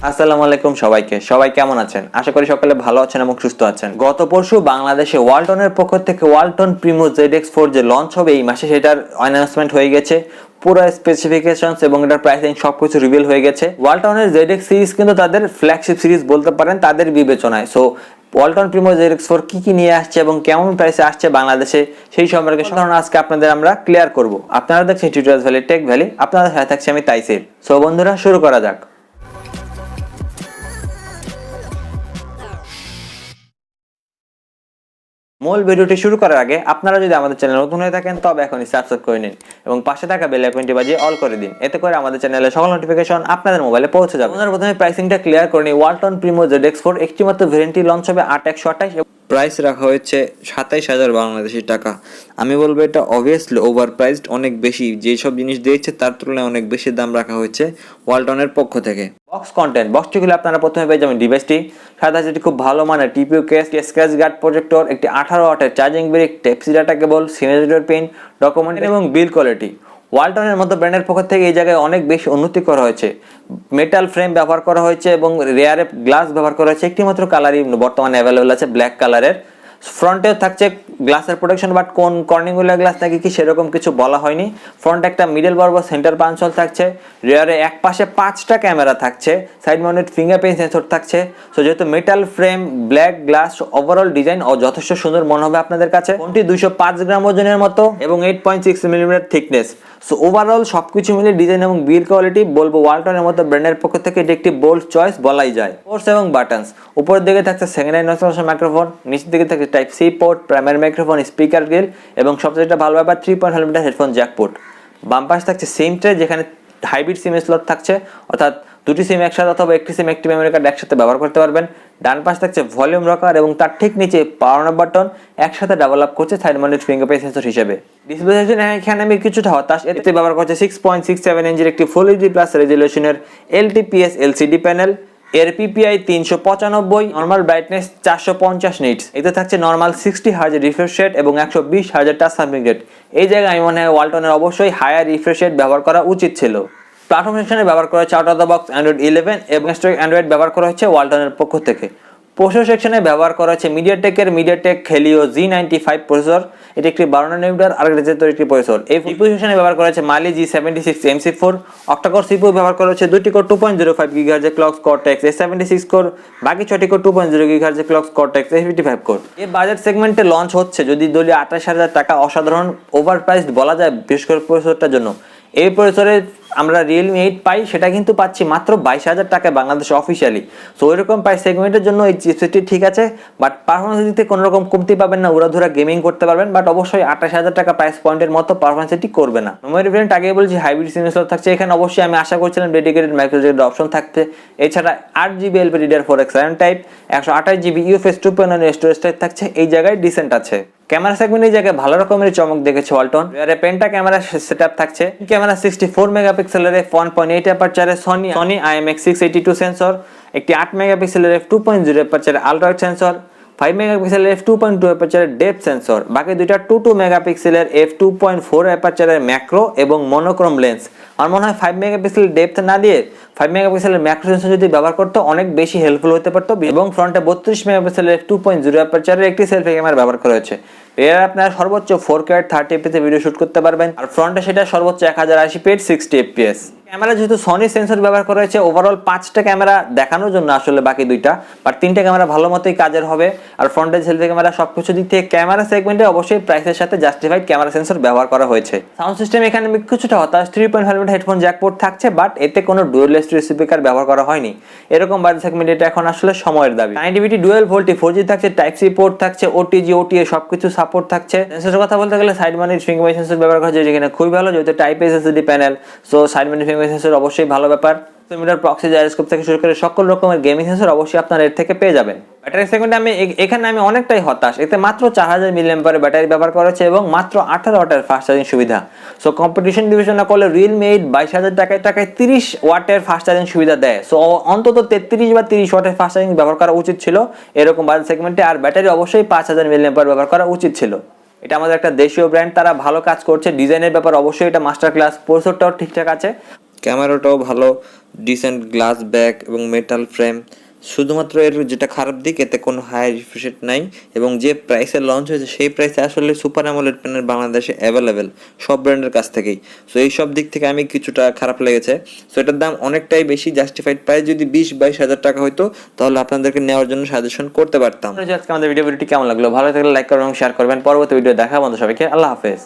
আসসালামু আলাইকুম সবাই কেমন আছেন? আশা করি সকলে ভালো আছেন এবং সুস্থ আছেন। গত পরশু বাংলাদেশে ওয়ালটনের পক্ষ থেকে ওয়ালটন প্রিমো ZX4 যে লঞ্চ হবে এই মাসে, সেটার অ্যানাউন্সমেন্ট হয়ে গেছে। পুরো স্পেসিফিকেশনস এবং এটার প্রাইসিং সবকিছু রিভিল হয়ে গেছে। ওয়ালটনের ZX সিরিজ কিন্তু তাদের ফ্ল্যাগশিপ সিরিজ বলতে পারেন তাদের বিবেচনায়। সো ওয়ালটন প্রিমো ZX4 কি নিয়ে আসছে এবং কেমন প্রাইসে আসছে বাংলাদেশে, সেই সম্পর্কে সাধারণ আজকে আপনাদের আমরা ক্লিয়ার করব। আপনারা দেখছেন টিউটোরিয়ালস ভ্যালি টেক ভ্যালি, আপনাদের সাথে থাকছি আমি তাইসির। সো বন্ধুরা, শুরু করা যাক। মূল ভিডিওটি শুরু করার আগে আপনারা যদি আমাদের চ্যানেল নতুন হয়ে থাকেন তবে এখনই সাবস্ক্রাইব করে নিন এবং পাশে থাকা বেল আইকনটি বাজিয়ে অল করে দিন। এতে করে আমাদের চ্যানেলের সকল নোটিফিকেশন আপনাদের মোবাইলে পৌঁছে যাবে। আমরা প্রথমে প্রাইসিংটা ক্লিয়ার করে নিই। ওয়ালটন প্রিমো ZX4 একটি মাত্র ভেরিয়েন্টটি লঞ্চ হবে 8128 এবং প্রাইস রাখা হয়েছে 27,000 বাংলাদেশি টাকা। আমি বলবো এটা অবভিয়াসলি ওভার প্রাইসড, অনেক বেশি। যেসব জিনিস দিয়েছে তার তুলনায় অনেক বেশি দাম রাখা হয়েছে ওয়ালটনের পক্ষ থেকে। বক্স কন্টেন্ট, বক্সটি খুলে আপনারা প্রথমে পেয়ে যাবেন ডিভাইসটি। সাথে আছে একটি খুব ভালো মানের TPU case, scratch guard protector, একটি 18 ওয়াটের charging brick, type C data cable, signature pin, document এবং বিল কোয়ালিটি। ওয়ালটনের মতো ব্র্যান্ডের পক্ষ থেকে এই জায়গায় অনেক বেশি উন্নতি করা হয়েছে। মেটাল ফ্রেম ব্যবহার করা হয়েছে এবং রেয়ার গ্লাস ব্যবহার করা হয়েছে। একটি মাত্র কালারই বর্তমানে অ্যাভেলেবল আছে, ব্ল্যাক কালারের। ফ্রন্টেও থাকছে গ্লাসের প্রোটেকশন, বাট কোন কর্নিংগুলো গ্লাস থাকে কি সেরকম কিছু বলা হয়নি। ফ্রন্ট একটা মিডল বরাবর সেন্টার পাঞ্চল থাকছে। রেয়ারে এক পাশে 5টা ক্যামেরা থাকছে, সাইড মাউন্টেড ফিঙ্গারপ্রিন্ট সেন্সর থাকছে। সো যেহেতু metal frame, black glass, overall design ও যথেষ্ট সুন্দর মনে হবে আপনাদের কাছে। ফোনটি 205 গ্রাম ওজনের মতো এবং 8.6 মিলিমিটার থিকনেস। সো ওভারঅল সবকিছু মিলে ডিজাইন এবং বিল কোয়ালিটি বলবো ওয়ালটনের মতো ব্র্যান্ডের পক্ষ থেকে এটি একটি বোল্ড চয়েস বলাই যায়। পোর্টস এবং বাটনস, উপরের দিকে থাকছে সেকেন্ডারি নয়েজ মাইক্রোফোন, নিচের দিকে থাকছে type C port, primary microphone, speaker grill এবং সবচেয়ে ভালো ব্যাপার 3.5 মিটার হেডফোন জ্যাক পোর্ট। বাম পাশে থাকছে সিম ট্রে, যেখানে হাইব্রিড সিম স্লট থাকছে, অর্থাৎ দুটি সিম একসাথে অথবা একটি সিম একটি মেমোরি কার্ড একসাথে ব্যবহার করতে পারবেন। ডান পাশে থাকছে ভলিউম রকার এবং তার ঠিক নিচে পাওয়ার অন বাটন একসাথে ডেভেলপ করছে সাইড মাউন্টেড ফিঙ্গারপ্রিন্ট সেন্সর হিসেবে। ডিসপ্লে সেকশন এখানে আমি কিছুটা হতাশ, এতে ব্যবহার করছে 6.67 ইঞ্চির একটি ফুল এইচডি প্লাস রেজুলেশনের LTPS LCD প্যানেল। এর PPI 395, নরমাল ব্রাইটনেস 450 নিটস। এতে থাকছে নরমাল 60 হার্জ রিফ্রেশ রেট এবং 120 হার্জের টাচ স্যাম্পলিং রেট। এই জায়গায় আমি মনে হয় ওয়ালটনের অবশ্যই হায়ার রিফ্রেশ রেট ব্যবহার করা উচিত ছিল। প্ল্যাটফর্ম সেকশনে ব্যবহার করা হয়েছে out of the box Android 11 এবং স্টক অ্যান্ড্রয়েড ব্যবহার করা হয়েছে ওয়ালটনের পক্ষ থেকে। প্রসেসর সেকশনে ব্যবহার করা হয়েছে মিডিয়াটেক helio G95 প্রসেসর। এটি একটি 12 ন্যানোমিটার আর্কিটেকচারের একটি প্রসেসর। এই CPU সেকশনে ব্যবহার করা হয়েছে Mali G76 MC4 octa-core CPU ব্যবহার করা হয়েছে 2টি core 2.05 GHz clock Cortex A76 core, বাকি 6টি core 2.0 GHz clock Cortex A55 core. এই বাজেট সেগমেন্টে লঞ্চ হচ্ছে যদি দলীয় 28,000 টাকা, অসাধারণ ওভারপ্রাইসড বলা যায় বিশেষ করে প্রসেসরটার জন্য। এই প্রসেসরে আমরা Realme 8 পাই, সেটা কিন্তু পাচ্ছি মাত্র 22,000 টাকায় বাংলাদেশে অফিসিয়ালি। সো ওইরকম প্রাইস সেগমেন্টের জন্য এই চিপসেটটি ঠিক আছে, বাট পারফরমেন্স দিতে কোনো রকম কমতি পাবেন না, উড়াধুরা গেমিং করতে পারবেন, বাট অবশ্যই 28,000 টাকা প্রাইস পয়েন্টের মতো পারফরমেন্স এটি করবে না। মেমোরি ভেরিয়েন্ট আগে বলছি হাইব্রিড সিম স্লট থাকছে, এখানে অবশ্যই আমি আশা করছিলাম ডেডিকেটেড মাইক্রোএসডি অপশন থাকছে। এছাড়া 8GB LPDDR4X RAM type, 128GB UFS 2.1 storage type থাকছে। এই জায়গায় ডিসেন্ট আছে। ক্যামেরা সেগমেন্ট এই জায়গায় ভালো রকমের চমক দেখেছে ওয়ালটন। এর পেন্টা ক্যামেরা সেটআপ থাকছে। ক্যামেরা 64 মেগাপিক্সেলের f1.8 অ্যাপারচারে সনি IMX682 সেন্সর, একটি 8 মেগাপিক্সেলের f2.0 অ্যাপারচারে আলট্রা ওয়াইড সেন্সর, 5 মেগাপিক্সেলের f2.2 অ্যাপারচারের ডেপথ সেন্সর, বাকি দুইটা 22 মেগাপিক্সেলের f2.4 অ্যাপারচারের ম্যাক্রো এবং মনোক্রোম লেন্স। আমার মনে হয় 5 মেগাপিক্সেলের ডেপথ না দিয়ে 5 মেগাপিক্সেলের ম্যাক্রো সেন্সর যদি ব্যবহার করতো অনেক বেশি হেল্পফুল হতে পারতো। এবং ফ্রন্টে 32 মেগাপিক্সেলের f2.0 অ্যাপারচারের একটি সেলফি ক্যামেরা ব্যবহার করা হয়েছে। এর আপনারা সর্বোচ্চ 4K 30fps তে ভিডিও শুট করতে পারবেন, আর ফ্রন্টে সেটা সর্বোচ্চ 1080p 60fps। ক্যামেরা যেহেতু সনি সেন্সর ব্যবহার করা হয়েছে, ওভারঅল 5টা ক্যামেরা দেখানোর জন্য আসলে বাকি দুইটা, বাট 3টা ক্যামেরা ভালো মতোই কাজের হবে। আর ফ্রন্টের সেলফি ক্যামেরা সবকিছু দিক থেকে ক্যামেরা সেগমেন্টে অবশ্যই প্রাইসের সাথে জাস্টিফাইড ক্যামেরা সেন্সর ব্যবহার করা হয়েছে। সাউন্ড সিস্টেম এখানে কিছুটা হতাশ, 3.5 মিটার হেডফোন জ্যাক পোর্ট থাকছে, বাট এতে কোনো ডুয়াল স্টোরেজ স্পিকার ব্যবহার করা হয়নি। এরকম বাজেট সেগমেন্টে এটা এখন আসলে সময়ের দাবি। কানেক্টিভিটি ডুয়াল ভোল্টি 4G থাকছে, টাইপ সি পোর্ট থাকছে, OTG OTA সবকিছু সাপোর্ট থাকছে। সেন্সরের কথা বলতে গেলে সাইড মাউন্টেড ফিঙ্গারপ্রিন্ট সেন্সর ব্যবহার করা হয়েছে, যেখানে খুবই ভালো, যেহেতু type S LCD panel. So side mounted fingerprint sensor অবশ্যই ভালো ব্যাপার। মিটার প্রক্সি জাইরোস্কোপ থেকে শুরু করে সকল রকমের গেমিং সেন্সর অবশ্যই আপনারা এর থেকে পেয়ে যাবেন। ব্যাটারি সেগমেন্টে এখানে আমি অনেকটাই হতাশ, এতে মাত্র 4000 মিলিঅ্যাম্পিয়ারের ব্যাটারি ব্যবহার করা হয়েছে এবং মাত্র 18 ওয়াটের ফাস্ট চার্জিং সুবিধা। সো কম্পিটিশন বিবেচনা করলে Realme 8 22,000 টাকায় 30 ওয়াটের ফাস্ট চার্জিং সুবিধা দেয়। সো অন্তত 33 বা 30 ওয়াটের ফাস্ট চার্জিং ব্যবহার করা উচিত ছিল এরকম বাজেট সেগমেন্টে, আর ব্যাটারি অবশ্যই 5000 মিলিঅ্যাম্পিয়ার ব্যবহার করা উচিত ছিল। এটা আমাদের একটা দেশীয় ব্র্যান্ড, তারা ভালো কাজ করছে। ডিজাইনের ব্যাপার অবশ্যই এটা মাস্টার ক্লাস, প্রসেসরটাও ঠিকঠাক আছে। ক্যামেরাটাও ভালো, ডিসেন্ট গ্লাস ব্যাক এবং মেটাল ফ্রেম। শুধুমাত্র এর যেটা খারাপ দিক, এতে কোনো হাই রিফ্রেশ রেট নাই এবং যে প্রাইসে লঞ্চ হয়েছে সেই প্রাইসে আসলে সুপার অ্যামোলেড প্যানেল বাংলাদেশে অ্যাভেলেবেল সব ব্র্যান্ডের কাছ থেকেই। সো এই সব দিক থেকে আমি কিছুটা খারাপ লেগেছে। সো এটার দাম অনেকটাই বেশি, জাস্টিফাইড প্রাইস যদি 20-22 হাজার টাকা হতো তাহলে আপনাদেরকে নেওয়ার জন্য সাজেশন করতে পারতাম। আজকে আমাদের ভিডিওটি কেমন লাগলো, ভালো থাকলে লাইক করবেন এবং শেয়ার করবেন। পরবর্তী ভিডিও দেখা বন্ধু সবাইকে আল্লাহ হাফেজ।